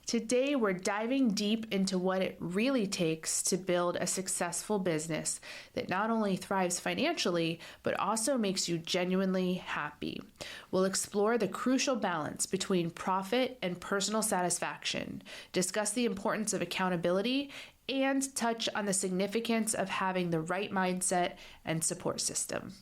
Today, we're diving deep into what it really takes to build a successful business that not only thrives financially, but also makes you genuinely happy. We'll explore the crucial balance between profit and personal satisfaction, discuss the importance of accountability, and touch on the significance of having the right mindset and support system.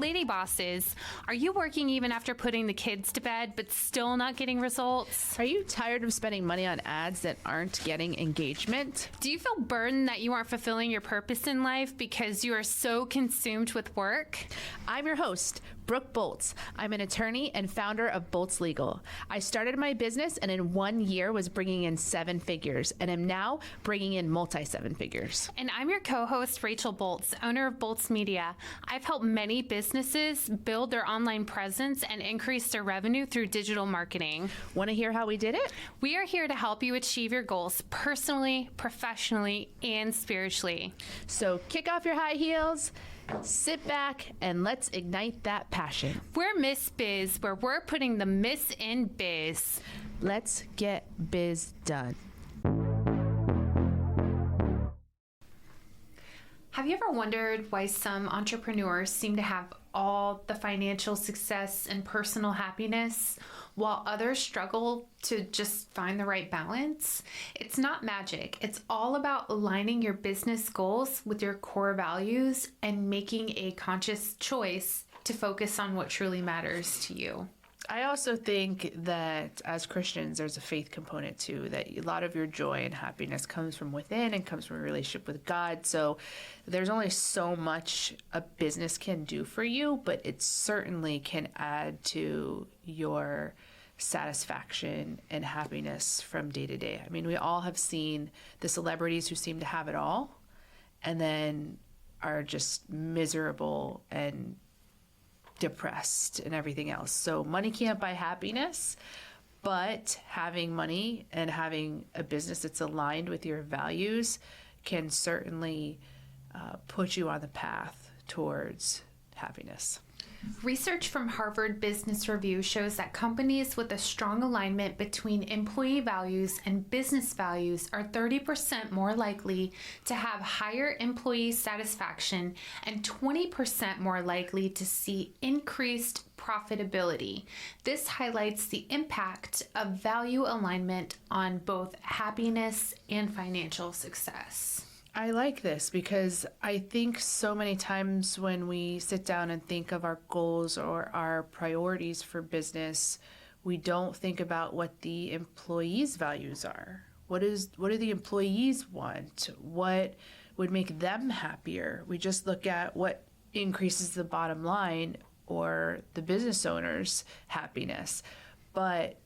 Lady bosses, are you working even after putting the kids to bed but still not getting results? Are you tired of spending money on ads that aren't getting engagement? Do you feel burdened that you aren't fulfilling your purpose in life because you are so consumed with work? I'm your host, Brooke Bolts. I'm an attorney and founder of Bolts Legal. I started my business and in 1 year was bringing in 7 figures and am now bringing in multi-7 figures. And I'm your co-host, Rachel Bolts, owner of Bolts Media. I've helped many businesses build their online presence and increase their revenue through digital marketing. Want to hear how we did it? We are here to help you achieve your goals personally, professionally, and spiritually. So kick off your high heels, sit back, and let's ignite that passion. We're Miss Biz, where we're putting the Miss in biz. Let's get biz done. Have you ever wondered why some entrepreneurs seem to have all the financial success and personal happiness while others struggle to just find the right balance? It's not magic. It's all about aligning your business goals with your core values and making a conscious choice to focus on what truly matters to you. I also think that as Christians, there's a faith component too, that a lot of your joy and happiness comes from within and comes from a relationship with God. So there's only so much a business can do for you, but it certainly can add to your satisfaction and happiness from day to day. I mean, we all have seen the celebrities who seem to have it all and then are just miserable and depressed and everything else. So money can't buy happiness, but having money and having a business that's aligned with your values can certainly put you on the path towards happiness. Research from Harvard Business Review shows that companies with a strong alignment between employee values and business values are 30% more likely to have higher employee satisfaction and 20% more likely to see increased profitability. This highlights the impact of value alignment on both happiness and financial success. I like this because I think so many times when we sit down and think of our goals or our priorities for business, we don't think about what the employees' values are. What do the employees want? What would make them happier? We just look at what increases the bottom line or the business owner's happiness. But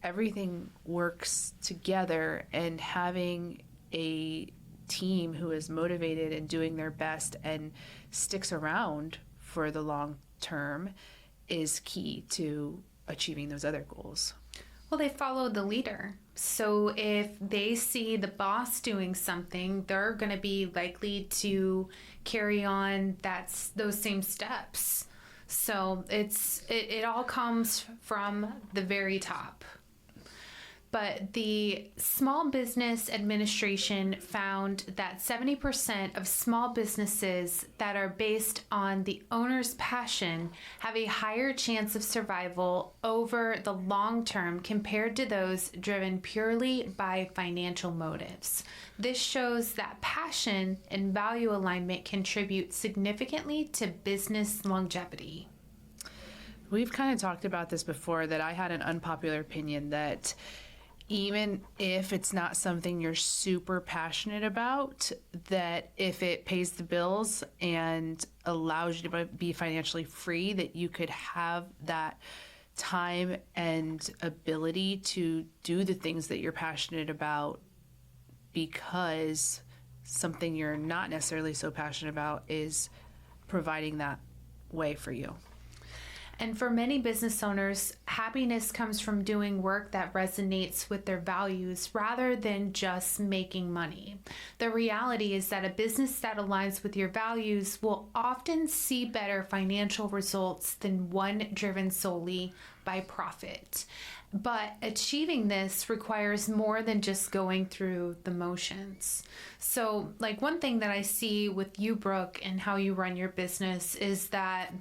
everything works together, and having a team who is motivated and doing their best and sticks around for the long term is key to achieving those other goals. Well, they follow the leader. So if they see the boss doing something, they're going to be likely to carry on those same steps. So it all comes from the very top. But the Small Business Administration found that 70% of small businesses that are based on the owner's passion have a higher chance of survival over the long term compared to those driven purely by financial motives. This shows that passion and value alignment contribute significantly to business longevity. We've kind of talked about this before, that I had an unpopular opinion that even if it's not something you're super passionate about, that if it pays the bills and allows you to be financially free, that you could have that time and ability to do the things that you're passionate about, because something you're not necessarily so passionate about is providing that way for you. And for many business owners, happiness comes from doing work that resonates with their values rather than just making money. The reality is that a business that aligns with your values will often see better financial results than one driven solely by profit. But achieving this requires more than just going through the motions. So, like, one thing that I see with you, Brooke, and how you run your business is that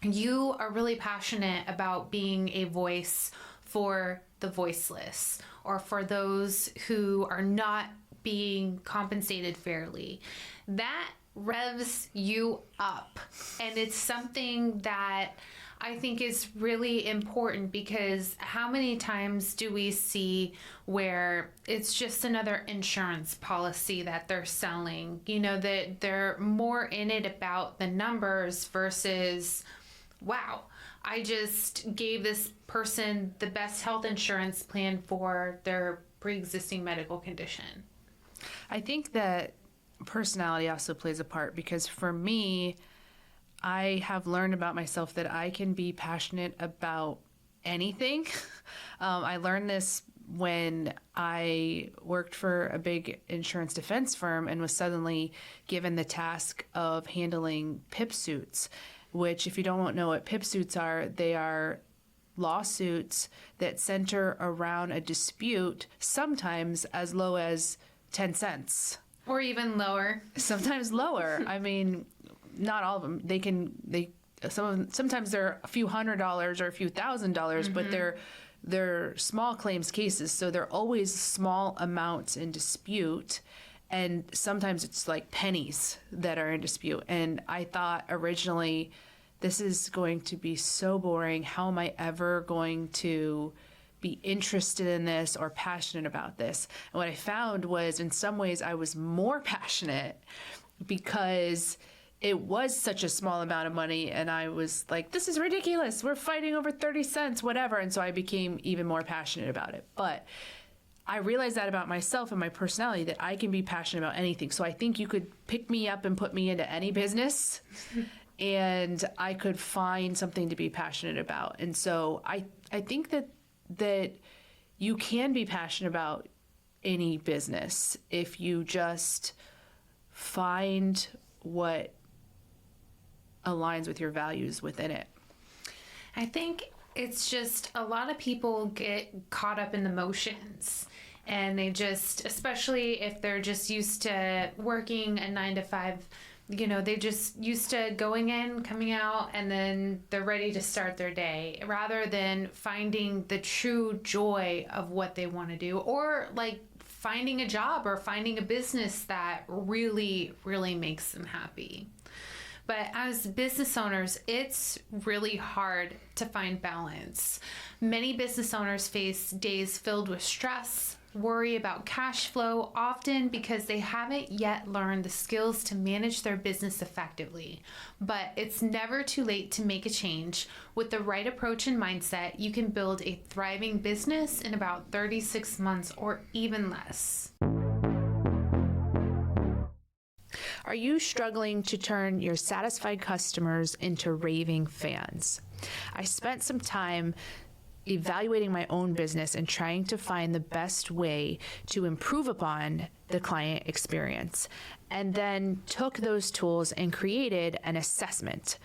you are really passionate about being a voice for the voiceless, or for those who are not being compensated fairly. That revs you up. And it's something that I think is really important, because how many times do we see where it's just another insurance policy that they're selling? You know, that they're more in it about the numbers versus, wow, I just gave this person the best health insurance plan for their pre-existing medical condition. I think that personality also plays a part, because for me, I have learned about myself that I can be passionate about anything. I learned this when I worked for a big insurance defense firm and was suddenly given the task of handling PIP suits, which, if you don't know what PIP suits are, they are lawsuits that center around a dispute, sometimes as low as 10 cents. Or even lower. Sometimes lower. I mean, not all of them. Sometimes they're a few $100s or a few $1,000s, but they're small claims cases, so they're always small amounts in dispute, and sometimes it's like pennies that are in dispute. And I thought originally, this is going to be so boring. How am I ever going to be interested in this or passionate about this? And what I found was, in some ways, I was more passionate, because it was such a small amount of money, and I was like, this is ridiculous. We're fighting over 30 cents, whatever. And so I became even more passionate about it. But I realized that about myself and my personality, that I can be passionate about anything. So I think you could pick me up and put me into any business and I could find something to be passionate about. And so I think that you can be passionate about any business if you just find what aligns with your values within it. I think it's just a lot of people get caught up in the motions, and they just, especially if they're just used to working a 9 to 5, you know, they just used to going in, coming out, and then they're ready to start their day, rather than finding the true joy of what they want to do, or like finding a job or finding a business that really, really makes them happy. But as business owners, it's really hard to find balance. Many business owners face days filled with stress, worry about cash flow, often because they haven't yet learned the skills to manage their business effectively. But it's never too late to make a change. With the right approach and mindset, you can build a thriving business in about 36 months or even less. Are you struggling to turn your satisfied customers into raving fans? I spent some time evaluating my own business and trying to find the best way to improve upon the client experience, and then took those tools and created an assessment.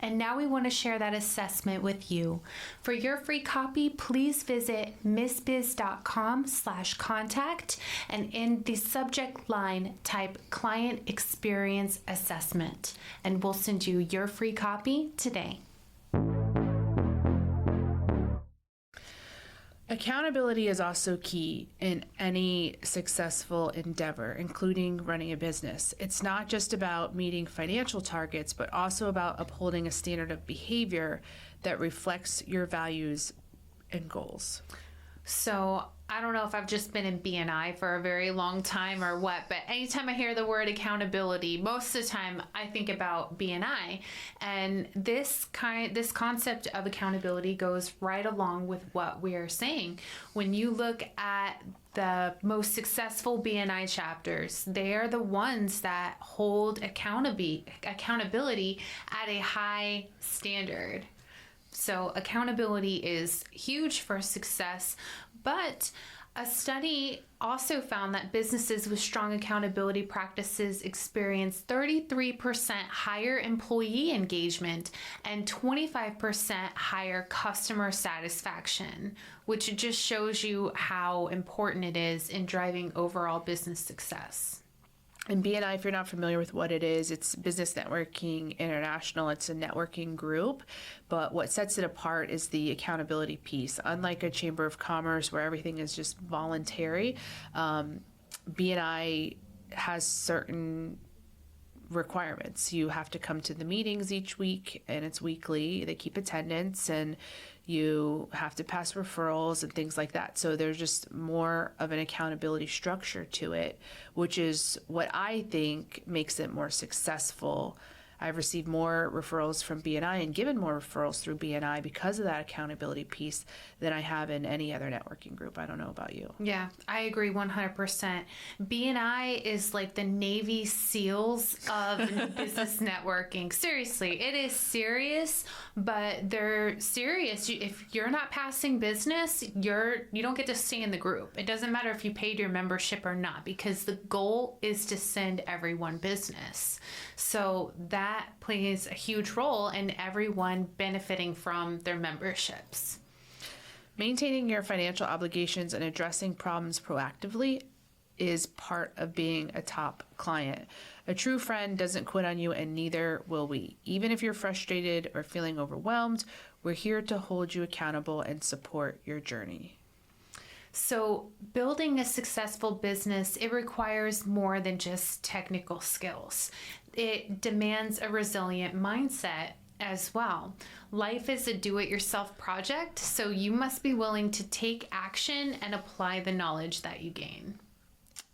And now we want to share that assessment with you. For your free copy, please visit missbiz.com/contact, and in the subject line, type Client Experience Assessment, and we'll send you your free copy today. Accountability is also key in any successful endeavor, including running a business. It's not just about meeting financial targets, but also about upholding a standard of behavior that reflects your values and goals. So I don't know if I've just been in BNI for a very long time or what, but anytime I hear the word accountability, most of the time I think about BNI. And this concept of accountability goes right along with what we are saying. When you look at the most successful BNI chapters, they are the ones that hold accountability at a high standard. So accountability is huge for success, but a study also found that businesses with strong accountability practices experience 33% higher employee engagement and 25% higher customer satisfaction, which just shows you how important it is in driving overall business success. And BNI, if you're not familiar with what it is, it's Business Networking International. It's a networking group, but what sets it apart is the accountability piece. Unlike a chamber of commerce where everything is just voluntary, BNI has certain requirements. You have to come to the meetings each week, and it's weekly. They keep attendance, and you have to pass referrals and things like that. So there's just more of an accountability structure to it, which is what I think makes it more successful. I've received more referrals from BNI and given more referrals through BNI because of that accountability piece than I have in any other networking group. I don't know about you. Yeah, I agree 100%. BNI is like the Navy SEALs of business networking. Seriously, it is serious, but they're serious. If you're not passing business, you don't get to stay in the group. It doesn't matter if you paid your membership or not, because the goal is to send everyone business. So that plays a huge role in everyone benefiting from their memberships. Maintaining your financial obligations and addressing problems proactively is part of being a top client. A true friend doesn't quit on you, and neither will we. Even if you're frustrated or feeling overwhelmed, we're here to hold you accountable and support your journey. So building a successful business, it requires more than just technical skills. It demands a resilient mindset as well. Life is a do-it-yourself project, so you must be willing to take action and apply the knowledge that you gain.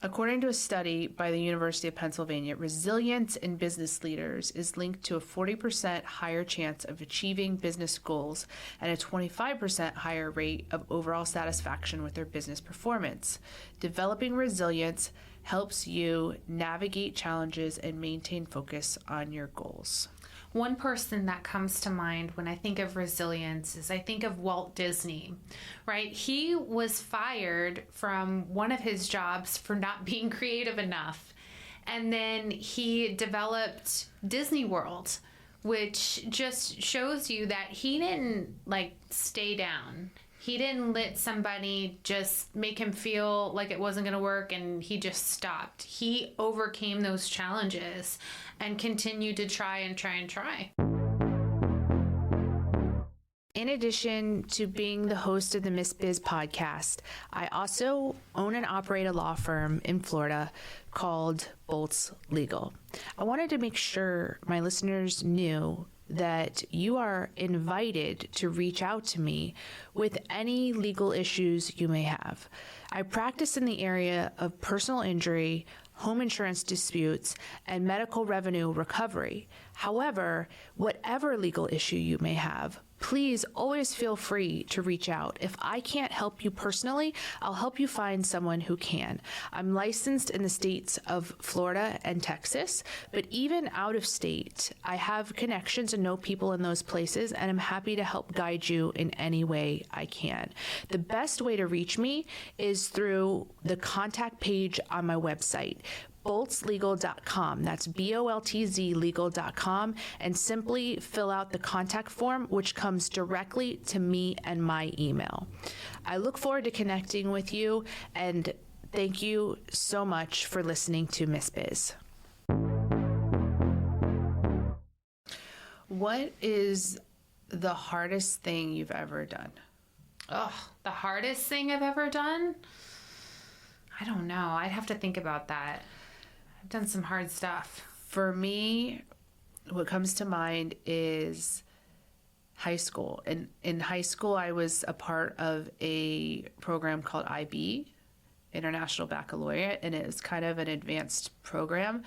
According to a study by the University of Pennsylvania, resilience in business leaders is linked to a 40% higher chance of achieving business goals and a 25% higher rate of overall satisfaction with their business performance. Developing resilience helps you navigate challenges and maintain focus on your goals. One person that comes to mind when I think of resilience is I think of Walt Disney, right? He was fired from one of his jobs for not being creative enough. And then he developed Disney World, which just shows you that he didn't stay down. He didn't let somebody just make him feel like it wasn't going to work and he just stopped. He overcame those challenges and continued to try and try and try. In addition to being the host of the Miss Biz podcast, I also own and operate a law firm in Florida called Bolts Legal. I wanted to make sure my listeners knew that you are invited to reach out to me with any legal issues you may have. I practice in the area of personal injury, home insurance disputes, and medical revenue recovery. However, whatever legal issue you may have, please always feel free to reach out. If I can't help you personally, I'll help you find someone who can. I'm licensed in the states of Florida and Texas, but even out of state, I have connections and know people in those places, and I'm happy to help guide you in any way I can. The best way to reach me is through the contact page on my website, boltzlegal.com. That's BOLTZ legal.com, and simply fill out the contact form, which comes directly to me and my email. I look forward to connecting with you, and thank you so much for listening to Miss Biz. What is the hardest thing you've ever done? Oh, the hardest thing I've ever done? I don't know. I'd have to think about that. I've done some hard stuff. For me, what comes to mind is high school. In high school, I was a part of a program called IB, International Baccalaureate, and it was kind of an advanced program.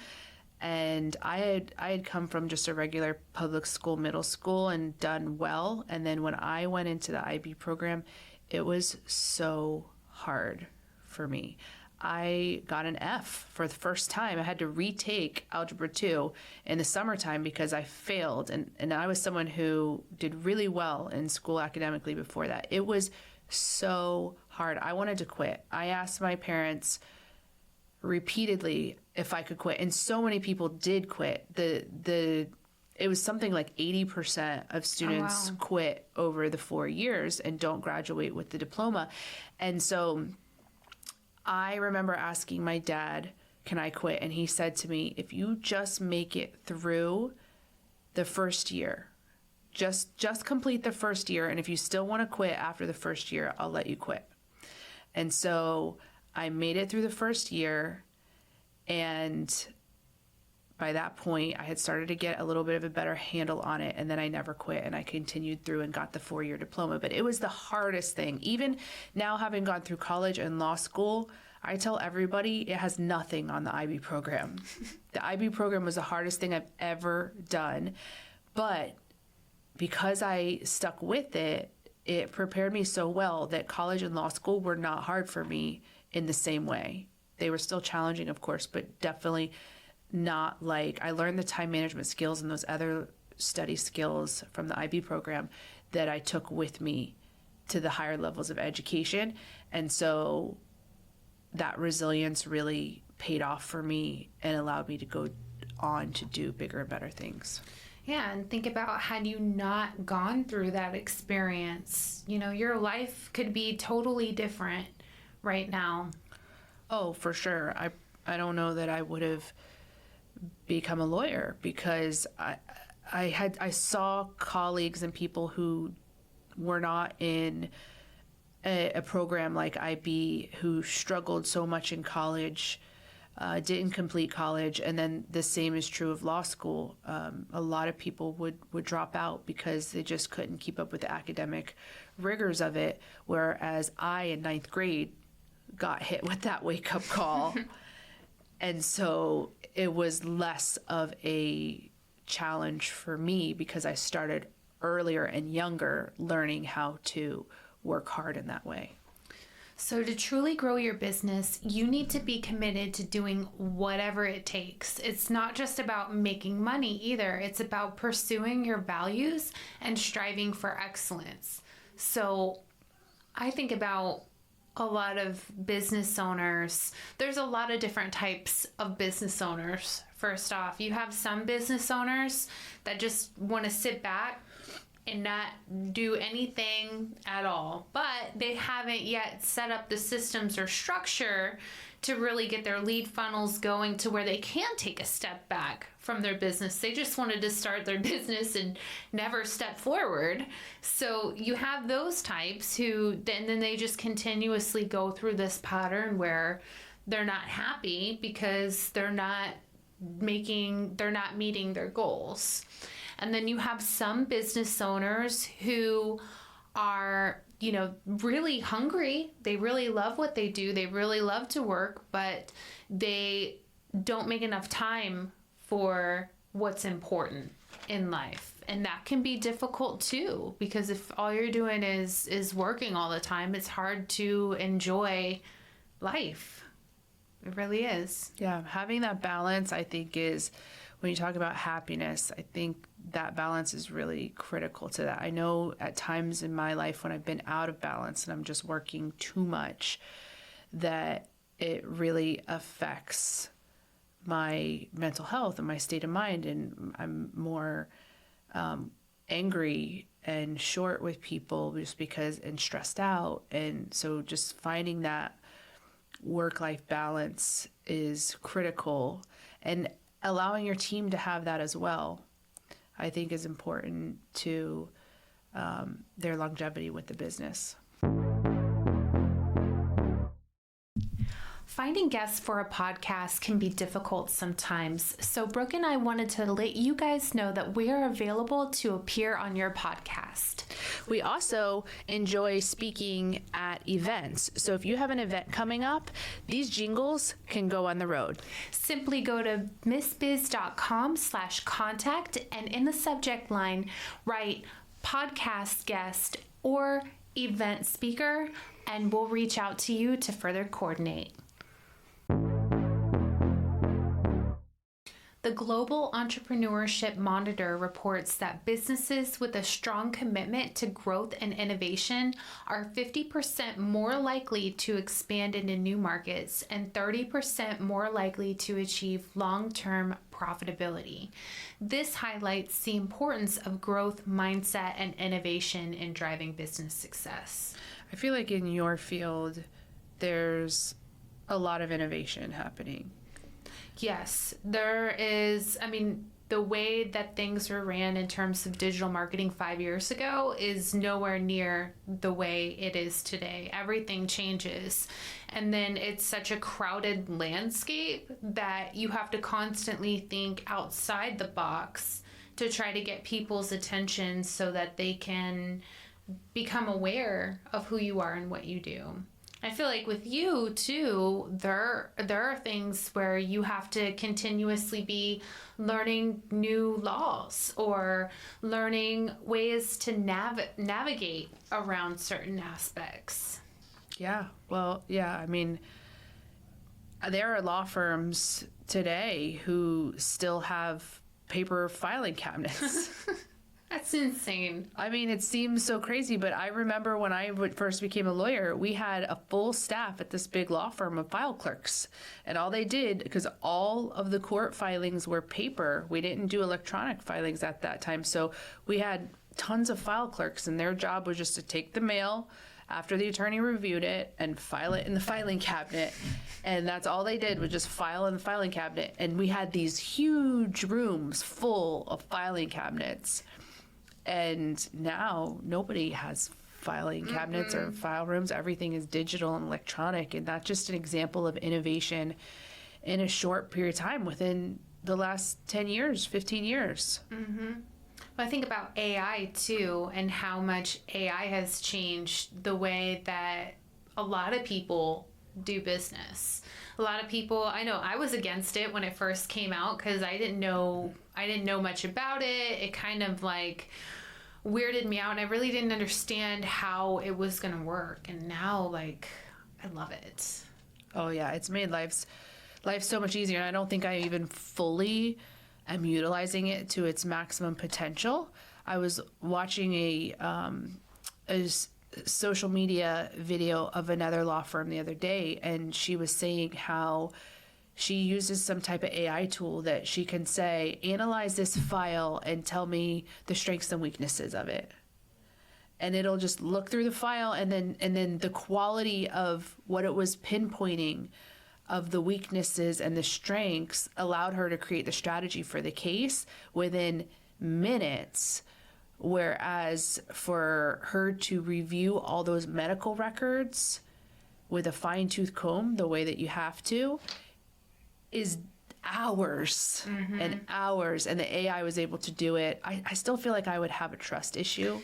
And I had come from just a regular public school, middle school, and done well. And then when I went into the IB program, it was so hard for me. I got an F for the first time. I had to retake Algebra 2 in the summertime because I failed. And I was someone who did really well in school academically before that. It was so hard. I wanted to quit. I asked my parents repeatedly if I could quit. And so many people did quit. It was something like 80% of students quit over the 4 years and don't graduate with the diploma. And so I remember asking my dad, can I quit? And he said to me, if you just make it through the first year, just complete the first year. And if you still want to quit after the first year, I'll let you quit. And so I made it through the first year. And by that point, I had started to get a little bit of a better handle on it. And then I never quit, and I continued through and got the 4-year diploma. But it was the hardest thing. Even now, having gone through college and law school, I tell everybody it has nothing on the IB program. The IB program was the hardest thing I've ever done. But because I stuck with it, it prepared me so well that college and law school were not hard for me in the same way. They were still challenging, of course, but definitely not like I learned the time management skills and those other study skills from the IB program that I took with me to the higher levels of education. And so that resilience really paid off for me and allowed me to go on to do bigger and better things. Yeah, and think about, had you not gone through that experience, your life could be totally different right now. Oh, for sure. I don't know that I would have become a lawyer because I saw colleagues and people who were not in a program like IB who struggled so much in college, didn't complete college, and then the same is true of law school. A lot of people would drop out because they just couldn't keep up with the academic rigors of it, whereas I in 9th grade got hit with that wake-up call. And so it was less of a challenge for me because I started earlier and younger learning how to work hard in that way. So to truly grow your business, you need to be committed to doing whatever it takes. It's not just about making money either. It's about pursuing your values and striving for excellence. So I think about a lot of business owners. There's a lot of different types of business owners. First off, you have some business owners that just want to sit back and not do anything at all, but they haven't yet set up the systems or structure to really get their lead funnels going to where they can take a step back from their business. They just wanted to start their business and never step forward. So you have those types who then they just continuously go through this pattern where they're not happy because they're not meeting their goals. And then you have some business owners who are, really hungry. They really love what they do. They really love to work, but they don't make enough time for what's important in life. And that can be difficult too, because if all you're doing is working all the time, it's hard to enjoy life. It really is. Yeah, having that balance, I think, is when you talk about happiness, I think that balance is really critical to that. I know at times in my life when I've been out of balance and I'm just working too much, that it really affects my mental health and my state of mind, and I'm more angry and short with people just because, and stressed out. And so just finding that work-life balance is critical, and allowing your team to have that as well, I think, is important to their longevity with the business. Finding guests for a podcast can be difficult sometimes, so Brooke and I wanted to let you guys know that we are available to appear on your podcast. We also enjoy speaking at events, so if you have an event coming up, these jingles can go on the road. Simply go to missbiz.com/contact and in the subject line, write podcast guest or event speaker, and we'll reach out to you to further coordinate. The Global Entrepreneurship Monitor reports that businesses with a strong commitment to growth and innovation are 50% more likely to expand into new markets and 30% more likely to achieve long-term profitability. This highlights the importance of growth mindset and innovation in driving business success. I feel like in your field, there's a lot of innovation happening. Yes, there is. I mean, the way that things were ran in terms of digital marketing 5 years ago is nowhere near the way it is today. Everything changes. And then it's such a crowded landscape that you have to constantly think outside the box to try to get people's attention so that they can become aware of who you are and what you do. I feel like with you too, there are things where you have to continuously be learning new laws or learning ways to navigate around certain aspects. Yeah, well, yeah, I mean, there are law firms today who still have paper filing cabinets. That's insane. I mean, it seems so crazy, but I remember when I first became a lawyer, we had a full staff at this big law firm of file clerks. And all they did, because all of the court filings were paper, we didn't do electronic filings at that time. So we had tons of file clerks, and their job was just to take the mail after the attorney reviewed it and file it in the filing cabinet. And that's all they did, was just file in the filing cabinet. And we had these huge rooms full of filing cabinets. And now nobody has filing cabinets or file rooms. Everything is digital and electronic. And that's just an example of innovation in a short period of time within the last 10 years, 15 years. Mm-hmm. Well, I think about AI too, and how much AI has changed the way that a lot of people do business. A lot of people, I know I was against it when it first came out because I didn't know much about it. It kind of like weirded me out, and I really didn't understand how it was going to work. And now, like, I love it. Oh yeah, it's made life so much easier. And I don't think I even fully am utilizing it to its maximum potential. I was watching a social media video of another law firm the other day, and she was saying how she uses some type of AI tool that she can say, analyze this file and tell me the strengths and weaknesses of it. And it'll just look through the file, and then the quality of what it was pinpointing of the weaknesses and the strengths allowed her to create the strategy for the case within minutes. Whereas for her to review all those medical records with a fine-tooth comb, the way that you have to, is hours and hours. And the AI was able to do it. I still feel like I would have a trust issue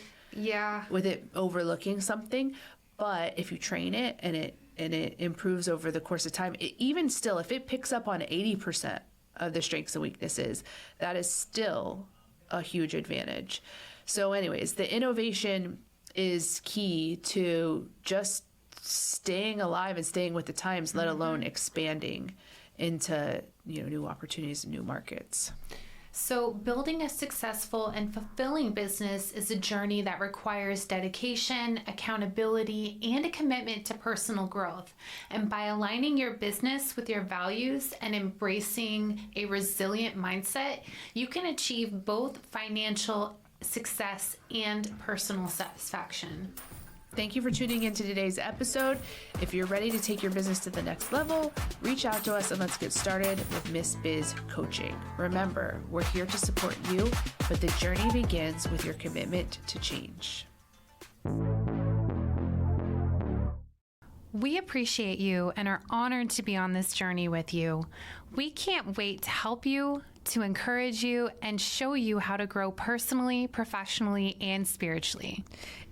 with it overlooking something. But if you train it and it improves over the course of time, even still, if it picks up on 80% of the strengths and weaknesses, that is still a huge advantage. So anyways, the innovation is key to just staying alive and staying with the times, let alone expanding into new opportunities and new markets. So building a successful and fulfilling business is a journey that requires dedication, accountability, and a commitment to personal growth. And by aligning your business with your values and embracing a resilient mindset, you can achieve both financial success and personal satisfaction. Thank you for tuning into today's episode. If you're ready to take your business to the next level, reach out to us and let's get started with Miss Biz Coaching. Remember, we're here to support you, but the journey begins with your commitment to change. We appreciate you and are honored to be on this journey with you. We can't wait to help you, to encourage you, and show you how to grow personally, professionally, and spiritually.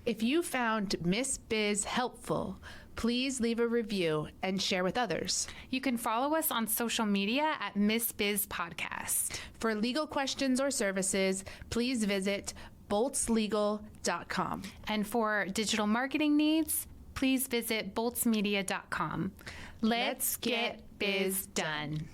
If you found Miss Biz helpful, please leave a review and share with others. You can follow us on social media at Miss Biz Podcast. For legal questions or services, please visit boltslegal.com. And for digital marketing needs, please visit boltsmedia.com. Let's get biz done.